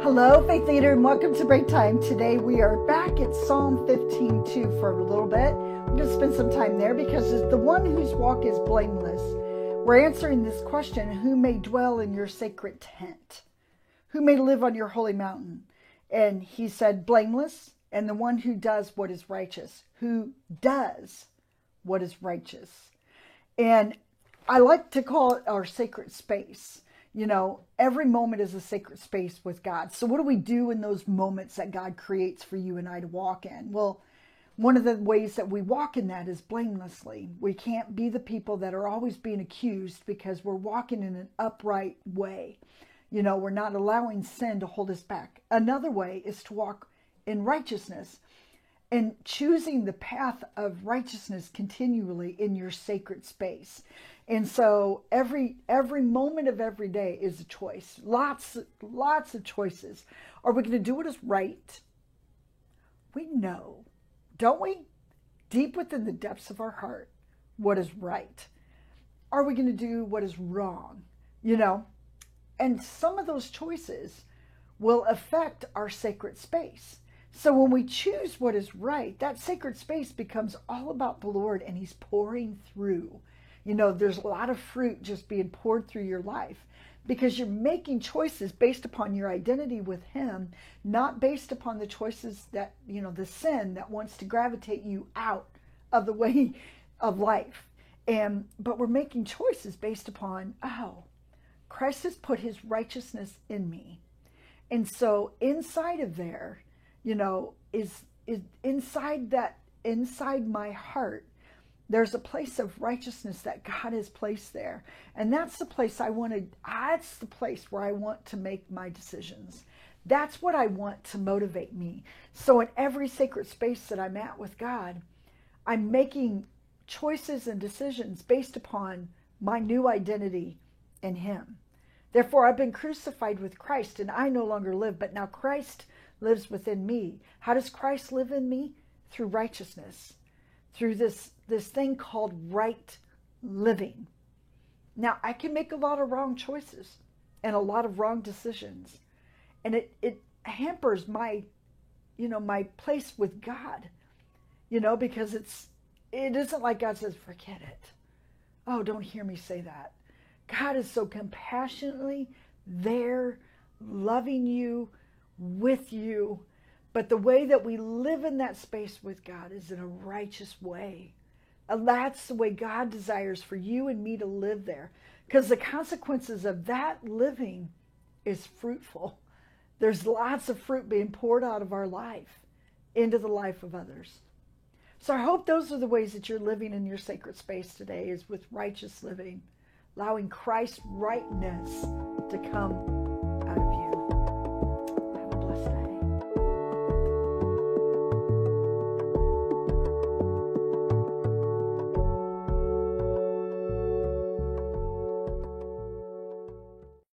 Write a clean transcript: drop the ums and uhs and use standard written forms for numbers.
Hello, Faith Leader, and welcome to Break Time. Today we are back at Psalm 15:2 for a little bit. We're going to spend some time there because it's the one whose walk is blameless. We're answering this question: who may dwell in your sacred tent? Who may live on your holy mountain? And he said, blameless, and the one who does what is righteous. Who does what is righteous. And I like to call it our sacred space. You know, every moment is a sacred space with God. So what do we do in those moments that God creates for you and I to walk in? Well, one of the ways that we walk in that is blamelessly. We can't be the people that are always being accused because we're walking in an upright way. You know, we're not allowing sin to hold us back. Another way is to walk in righteousness and choosing the path of righteousness continually in your sacred space. And so every moment of every day is a choice. Lots of choices. Are we going to do what is right? We know, don't we? Deep within the depths of our heart, what is right. Are we going to do what is wrong? You know, and some of those choices will affect our sacred space. So when we choose what is right, that sacred space becomes all about the Lord, and he's pouring through. You know, there's a lot of fruit just being poured through your life because you're making choices based upon your identity with him, not based upon the choices that, you know, the sin that wants to gravitate you out of the way of life. But we're making choices based upon, oh, Christ has put his righteousness in me. And so inside of there, you know, is inside my heart, there's a place of righteousness that God has placed there. And that's the place that's the place where I want to make my decisions. That's what I want to motivate me. So in every sacred space that I'm at with God, I'm making choices and decisions based upon my new identity in him. Therefore, I've been crucified with Christ, and I no longer live, but now Christ lives within me. How does Christ live in me? Through righteousness, through this thing called right living. Now, I can make a lot of wrong choices and a lot of wrong decisions, and it hampers my place with God, because it isn't like God says, forget it. Oh, don't hear me say that. God is so compassionately there, loving you, with you. But the way that we live in that space with God is in a righteous way. And that's the way God desires for you and me to live there. Because the consequences of that living is fruitful. There's lots of fruit being poured out of our life into the life of others. So I hope those are the ways that you're living in your sacred space today, is with righteous living, allowing Christ's rightness to come out of you.